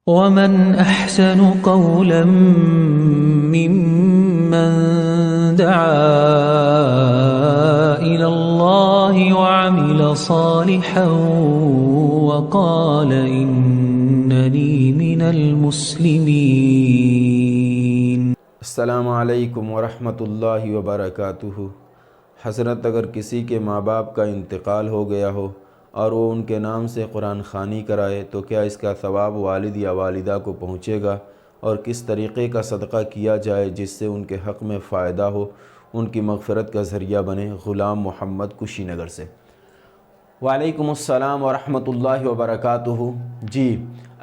ومن أحسن قولا ممن دعا إلى الله وعمل صالحا وقال إنني من المسلمين۔ السلام علیکم ورحمۃ اللہ وبرکاتہ۔ حضرت، اگر کسی کے ماں باپ کا انتقال ہو گیا ہو اور وہ ان کے نام سے قرآن خوانی کرائے تو کیا اس کا ثواب والد یا والدہ کو پہنچے گا، اور کس طریقے کا صدقہ کیا جائے جس سے ان کے حق میں فائدہ ہو، ان کی مغفرت کا ذریعہ بنے؟ غلام محمد کشی نگر سے۔ وعلیکم السلام ورحمۃ اللہ وبرکاتہ۔ جی،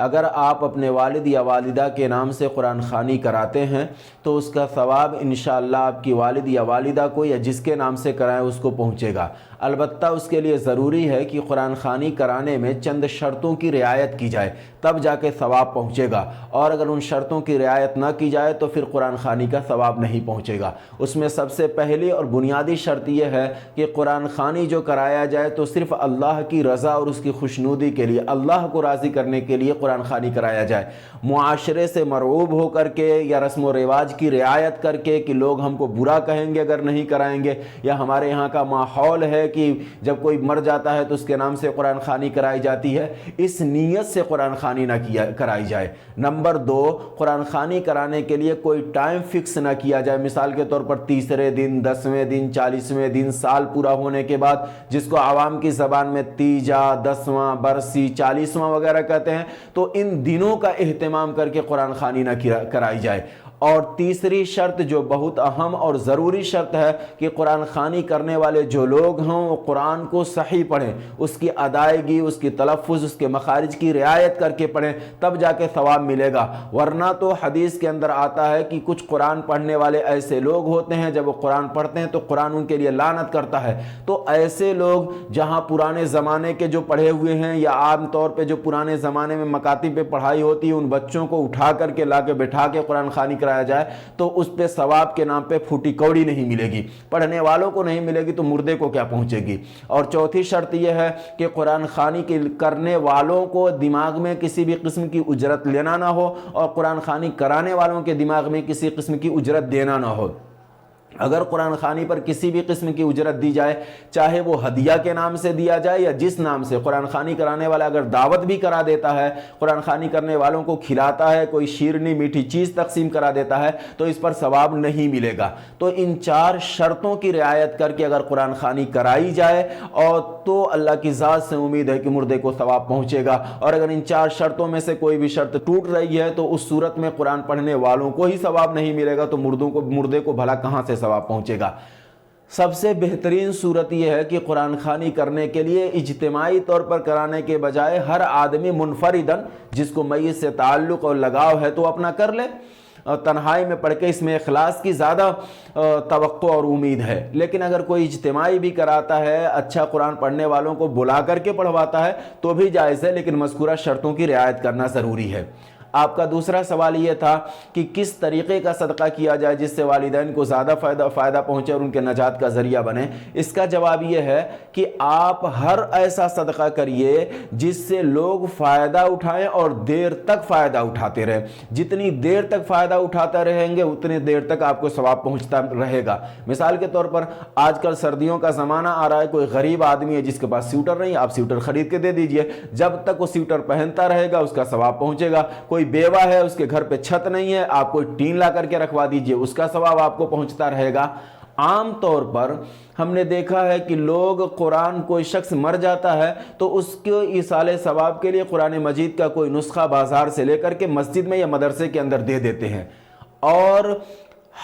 اگر آپ اپنے والد یا والدہ کے نام سے قرآن خوانی کراتے ہیں تو اس کا ثواب انشاءاللہ آپ کی والد یا والدہ کو یا جس کے نام سے کرائیں اس کو پہنچے گا۔ البتہ اس کے لیے ضروری ہے کہ قرآن خوانی کرانے میں چند شرطوں کی رعایت کی جائے، تب جا کے ثواب پہنچے گا، اور اگر ان شرطوں کی رعایت نہ کی جائے تو پھر قرآن خوانی کا ثواب نہیں پہنچے گا۔ اس میں سب سے پہلی اور بنیادی شرط یہ ہے کہ قرآن خوانی جو کرایا جائے تو صرف اللہ کی رضا اور اس کی خوشنودی کے لیے، اللہ کو راضی کرنے کے لیے قرآن خوانی کرایا جائے۔ معاشرے سے مرعوب ہو کر کے یا رسم و رواج کی رعایت کر کے کہ لوگ ہم کو برا کہیں گے اگر نہیں کرائیں گے، یا ہمارے یہاں کا ماحول ہے کہ جب کوئی مر جاتا ہے تو اس کے نام سے قرآن خوانی کرائی جاتی ہے، اس نیت سے قرآن خوانی نہ کرائی جائے۔ نمبر دو، قرآن خوانی کرانے کے لیے کوئی ٹائم فکس نہ کیا جائے، مثال کے طور پر 30ویں دن، 10ویں دن، 40ویں دن، سال پورا ہونے کے بعد، جس کو عوام کی زبان میں تیجا، 10واں، برسی، 40واں وغیرہ کہتے ہیں، تو ان دنوں کا اہتمام کر کے قرآن خوانی نہ کرائی جائے۔ اور تیسری شرط جو بہت اہم اور ضروری شرط ہے کہ قرآن خوانی کرنے والے جو لوگ ہوں وہ قرآن کو صحیح پڑھیں، اس کی ادائیگی، اس کی تلفظ، اس کے مخارج کی رعایت کر کے پڑھیں، تب جا کے ثواب ملے گا۔ ورنہ تو حدیث کے اندر آتا ہے کہ کچھ قرآن پڑھنے والے ایسے لوگ ہوتے ہیں جب وہ قرآن پڑھتے ہیں تو قرآن ان کے لیے لعنت کرتا ہے۔ تو ایسے لوگ جہاں پرانے زمانے کے جو پڑھے ہوئے ہیں یا عام طور پہ جو پرانے زمانے میں مکاتب پہ پڑھائی ہوتی ہے، ان بچوں کو اٹھا کر کے لا کے بٹھا کے قرآن خوانی کرایا جائے تو اس پہ ثواب کے نام پہ پھوٹی کوڑی نہیں ملے گی، پڑھنے والوں کو نہیں ملے گی تو مردے کو کیا پہنچے گی۔ اور چوتھی شرط یہ ہے کہ قرآن خوانی کرنے والوں کو دماغ میں کسی بھی قسم کی اجرت لینا نہ ہو، اور قرآن خوانی کرانے والوں کے دماغ میں کسی قسم کی اجرت دینا نہ ہو۔ اگر قرآن خوانی پر کسی بھی قسم کی اجرت دی جائے، چاہے وہ ہدیہ کے نام سے دیا جائے یا جس نام سے، قرآن خوانی کرانے والا اگر دعوت بھی کرا دیتا ہے، قرآن خوانی کرنے والوں کو کھلاتا ہے، کوئی شیرنی میٹھی چیز تقسیم کرا دیتا ہے، تو اس پر ثواب نہیں ملے گا۔ تو ان 4 شرطوں کی رعایت کر کے اگر قرآن خوانی کرائی جائے اور تو اللہ کی ذات سے امید ہے کہ مردے کو ثواب پہنچے گا، اور اگر ان 4 شرطوں میں سے کوئی بھی شرط ٹوٹ رہی ہے تو اس صورت میں قرآن پڑھنے والوں کو ہی ثواب نہیں ملے گا، تو مردے کو بھلا کہاں سے ثواب پہنچے گا۔ سب سے بہترین صورت یہ ہے کہ قرآن خوانی کرنے کے لیے اجتماعی طور پر کرانے کے بجائے ہر آدمی منفرداً، جس کو میت سے تعلق اور لگاؤ ہے تو اپنا کر لے، تنہائی میں پڑھ کے، اس میں اخلاص کی زیادہ توقع اور امید ہے۔ لیکن اگر کوئی اجتماعی بھی کراتا ہے، اچھا قرآن پڑھنے والوں کو بلا کر کے پڑھواتا ہے تو بھی جائز ہے، لیکن مذکورہ شرطوں کی رعایت کرنا ضروری ہے۔ آپ کا دوسرا سوال یہ تھا کہ کس طریقے کا صدقہ کیا جائے جس سے والدین کو زیادہ فائدہ پہنچے اور ان کے نجات کا ذریعہ بنے۔ اس کا جواب یہ ہے کہ آپ ہر ایسا صدقہ کریے جس سے لوگ فائدہ اٹھائیں اور دیر تک فائدہ اٹھاتے رہیں۔ جتنی دیر تک فائدہ اٹھاتے رہیں گے اتنی دیر تک آپ کو ثواب پہنچتا رہے گا۔ مثال کے طور پر آج کل سردیوں کا زمانہ آ رہا ہے، کوئی غریب آدمی ہے جس کے پاس سویٹر نہیں، آپ سویٹر خرید کے دے دیجئے، جب تک وہ سویٹر پہنتا رہے گا اس کا ثواب پہنچے گا۔ کوئی بیوہ ہے، اس کے گھر پہ چھت نہیں ہے، آپ کوئی ٹین لا کر کے رکھوا دیجئے، اس کا ثواب آپ کو پہنچتا رہے گا۔ عام طور پر ہم نے دیکھا ہے کہ لوگ کوئی شخص مر جاتا ہے تو اس کے ایصال ثواب کے لیے قرآن مجید کا کوئی نسخہ بازار سے لے کر کے مسجد میں یا مدرسے کے اندر دے دیتے ہیں، اور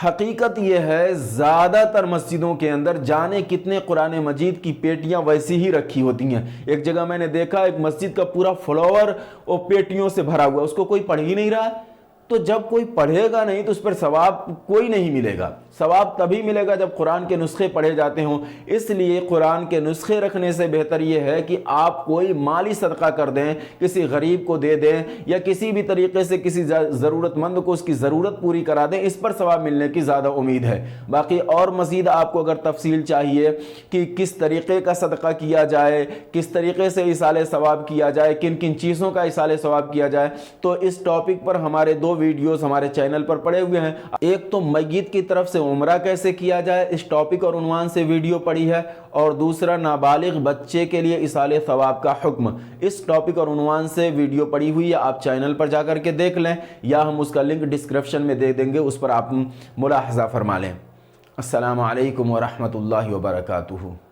حقیقت یہ ہے زیادہ تر مسجدوں کے اندر جانے کتنے قرآن مجید کی پیٹیاں ویسی ہی رکھی ہوتی ہیں۔ ایک جگہ میں نے دیکھا ایک مسجد کا پورا فلور وہ پیٹیوں سے بھرا ہوا، اس کو کوئی پڑھ ہی نہیں رہا ہے، تو جب کوئی پڑھے گا نہیں تو اس پر ثواب کوئی نہیں ملے گا. ثواب تبھی ملے گا جب قرآن کے نسخے پڑھے جاتے ہوں. اس لیے قرآن کے نسخے رکھنے سے بہتر یہ ہے کہ آپ کوئی مالی صدقہ کر دیں, کسی غریب کو دے دیں, یا کسی بھی طریقے سے کسی ضرورت مند کو اس کی ضرورت پوری کرا دیں. اس پر ثواب ملنے کی زیادہ امید ہے. باقی اور مزید آپ کو اگر تفصیل چاہیے کہ کس طریقے کا صدقہ کیا جائے, کس طریقے سے ایصال ثواب کیا جائے, کن کن چیزوں کا ایصال ثواب کیا جائے, تو اس ٹاپک پر ہمارے 2 ویڈیوز ہمارے چینل پر پڑے ہوئے ہیں. ایک تو میت کی طرف سے عمرہ کیسے کیا جائے, اس ٹاپک اور عنوان سے ویڈیو پڑی ہے, اور دوسرا نابالغ بچے کے لیے ایصال ثواب کا حکم, اس ٹاپک اور عنوان سے ویڈیو پڑی ہوئی ہے. آپ چینل پر جا کر کے دیکھ لیں, یا ہم اس کا لنک ڈسکرپشن میں دے دیں گے, اس پر آپ ملاحظہ فرما لیں. السلام علیکم ورحمۃ اللہ وبرکاتہ.